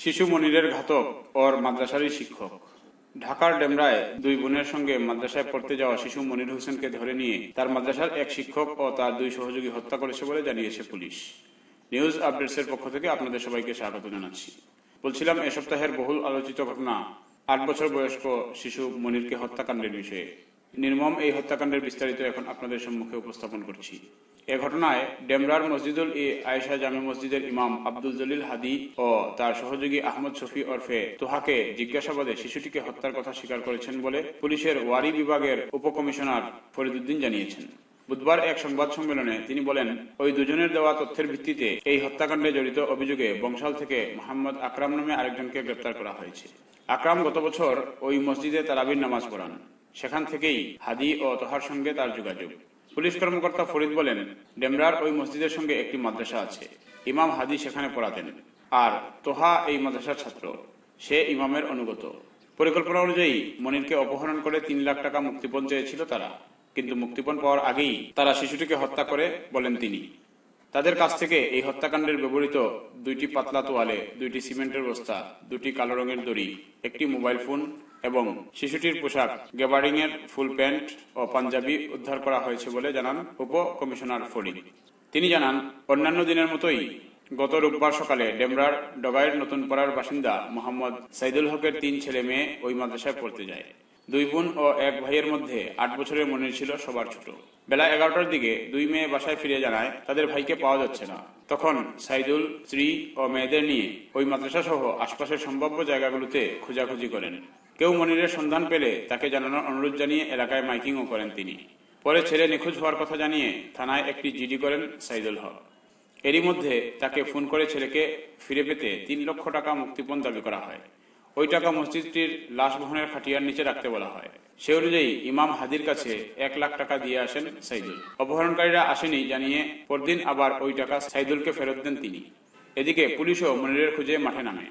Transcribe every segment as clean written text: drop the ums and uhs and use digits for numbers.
শিশু মনিরের ঘাতক ওর মাদ্রাসারই শিক্ষক। ঢাকার ডেমরায় দুই বোনের সঙ্গে মাদ্রাসায় পড়তে যাওয়া শিশু মনির হোসেনকে ধরে নিয়ে তার মাদ্রাসার এক শিক্ষক ও তার দুই সহযোগী হত্যা করেছে বলে জানিয়েছে পুলিশ। নিউজ আপডেটসের পক্ষ থেকে আপনাদের সবাইকে স্বাগত জানাচ্ছি। বলছিলাম এ সপ্তাহের বহুল আলোচিত ঘটনা 8 বছর বয়স্ক শিশু মনিরকে হত্যাকাণ্ডের বিষয়ে। নির্মম এই হত্যাকাণ্ডের বিস্তারিত এখন আপনাদের সম্মুখে উপস্থাপন করছি। এ ঘটনায় ডেমরার মসজিদুল আয়েশা জামে মসজিদের ইমাম আব্দুল জলিল হাদি ও তার সহযোগী আহমদ শফি ওরফে তোহাকে জিজ্ঞাসাবাদে শিশুটিকে হত্যার কথা স্বীকার করেছেন বলে পুলিশের ওয়ারি বিভাগের উপকমিশনার ফরিদুদ্দিন জানিয়েছেন। বুধবার এক সংবাদ সম্মেলনে তিনি বলেন, ওই দুজনের দেওয়া তথ্যের ভিত্তিতে এই হত্যাকাণ্ডে জড়িত অভিযোগে বংশাল থেকে মোহাম্মদ আকরাম নামে আরেকজনকে গ্রেপ্তার করা হয়েছে। আকরাম গত বছর ওই মসজিদে তারাবির নামাজ পড়ান। সেখান থেকেই হাদি ও তোহার সঙ্গে তার যোগাযোগ। পুলিশ কর্মকর্তা ফরিদ বলেন, ডেমরার ওই মসজিদের সঙ্গে একটি মাদ্রাসা আছে। ইমাম হাদি সেখানে পড়াতেন, আর তোহা এই মাদ্রাসার ছাত্র। সে ইমামের অনুগত। পরিকল্পনা অনুযায়ী মনিরকে অপহরণ করে 3 লাখ টাকা মুক্তিপণ চেয়েছিল তারা, কিন্তু মুক্তিপণ পাওয়ার আগেই তারা শিশুটিকে হত্যা করে বলেন তিনি। তাদের কাছ থেকে এই হত্যাকাণ্ডের ব্যবহৃত 2টি পাতলা তোয়ালে, 2টি সিমেন্টের বস্তা, 2টি কালো রঙের দড়ি, একটি মোবাইল ফোন এবং শিশুটির পোশাক, গ্যাবার্ডিং এর ফুল প্যান্ট ও পাঞ্জাবি উদ্ধার করা হয়েছে বলে জানান উপ কমিশনার ফরিদ। তিনি জানান, অন্যান্য দিনের মতোই গত রোববার সকালে ডেমরার ডগাইয়ের নতুন পাড়ার বাসিন্দা মোহাম্মদ সাইদুল হকের 3 ছেলে মেয়ে ওই মাদ্রাসায় পড়তে যায়। 2 বোন ও 1 ভাইয়ের মধ্যে 8 বছরের মনির ছিল সবার ছোট। বেলা 11টার দিকে 2 মেয়ে বাসায় ফিরে জানায় তাদের ভাইকে পাওয়া যাচ্ছে না। তখন সাইদুল স্ত্রী ও মেয়েদের নিয়ে ওই মাদ্রাসা সহ আশপাশের সম্ভাব্য জায়গাগুলোতে খোঁজাখুঁজি করেন। কেউ মনিরের সন্ধান পেলে তাকে জানানোর অনুরোধ জানিয়ে এলাকায় মাইকিংও করেন তিনি। পরে ছেলে নিখোঁজ হওয়ার কথা জানিয়ে থানায় একটি জিডি করেন সাইদুল হক। এরই মধ্যে তাকে ফোন করে ছেলেকে ফিরে পেতে 3 লক্ষ টাকা মুক্তিপণ দাবি করা হয়। ওই টাকা মসজিদটির লাশ বহনের খাটিয়ার নিচে রাখতে বলা হয়। সে অনুযায়ী ইমাম হাদির কাছে 1 লাখ টাকা দিয়ে আসেন সাইদুল। অপহরণকারীরা আসেনি জানিয়ে পরদিন আবার ওই টাকা সাইদুলকে ফেরত দেন তিনি। এদিকে পুলিশও মনিরের খুঁজে মাঠে নামে।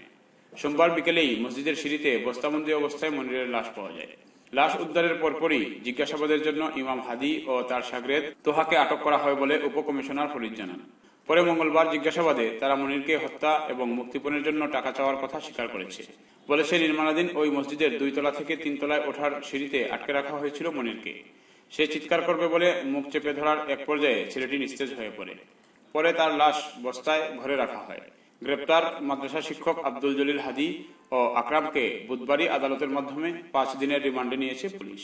সোমবার বিকেলেই মসজিদের সিঁড়িতে বস্তাবন্দি অবস্থায় মনিরের লাশ পাওয়া যায়। লাশ উদ্ধারের পরপরই জিজ্ঞাসাবাদের জন্য ইমাম হাদি ও তার শাগরেদ তোহাকে আটক করা হয় বলে উপকমিশনার ফরিদ জানান। পরে মঙ্গলবার জিজ্ঞাসাবাদে তারা মনিরকে হত্যা এবং মুক্তিপণের জন্য টাকা চাওয়ার কথা স্বীকার করেছে। বলেছে, নির্মাণাধীন ওই মসজিদের 2 তলা থেকে 3 তলায় ওঠার সিঁড়িতে আটকে রাখা হয়েছিল মনিরকে। সে চিৎকার করবে বলে মুখ চেপে ধরার এক পর্যায়ে ছেলেটি নিস্তেজ হয়ে পড়ে। পরে তার লাশ বস্তায় ভরে রাখা হয়। গ্রেপ্তার মাদ্রাসা শিক্ষক আব্দুল জলিল হাদি ও আকরামকে বুধবারই আদালতের মাধ্যমে 5 দিনের রিমান্ডে নিয়েছে পুলিশ।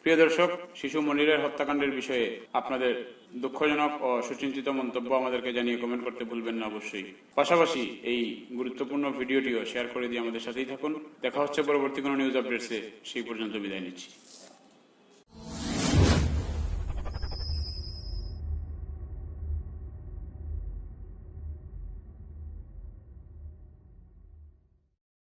প্রিয় দর্শক, শিশু মনিরের হত্যাকাণ্ডের বিষয়ে আপনাদের দুঃখজনক ও সুচিন্তিত মন্তব্য আমাদেরকে জানিয়ে কমেন্ট করতে ভুলবেন না অবশ্যই। পাশাপাশি এই গুরুত্বপূর্ণ ভিডিওটিও শেয়ার করে দিয়ে আমাদের সাথেই থাকুন। দেখা হচ্ছে পরবর্তী কোনো নিউজ আপডেটসে। সেই পর্যন্ত বিদায় নিচ্ছি।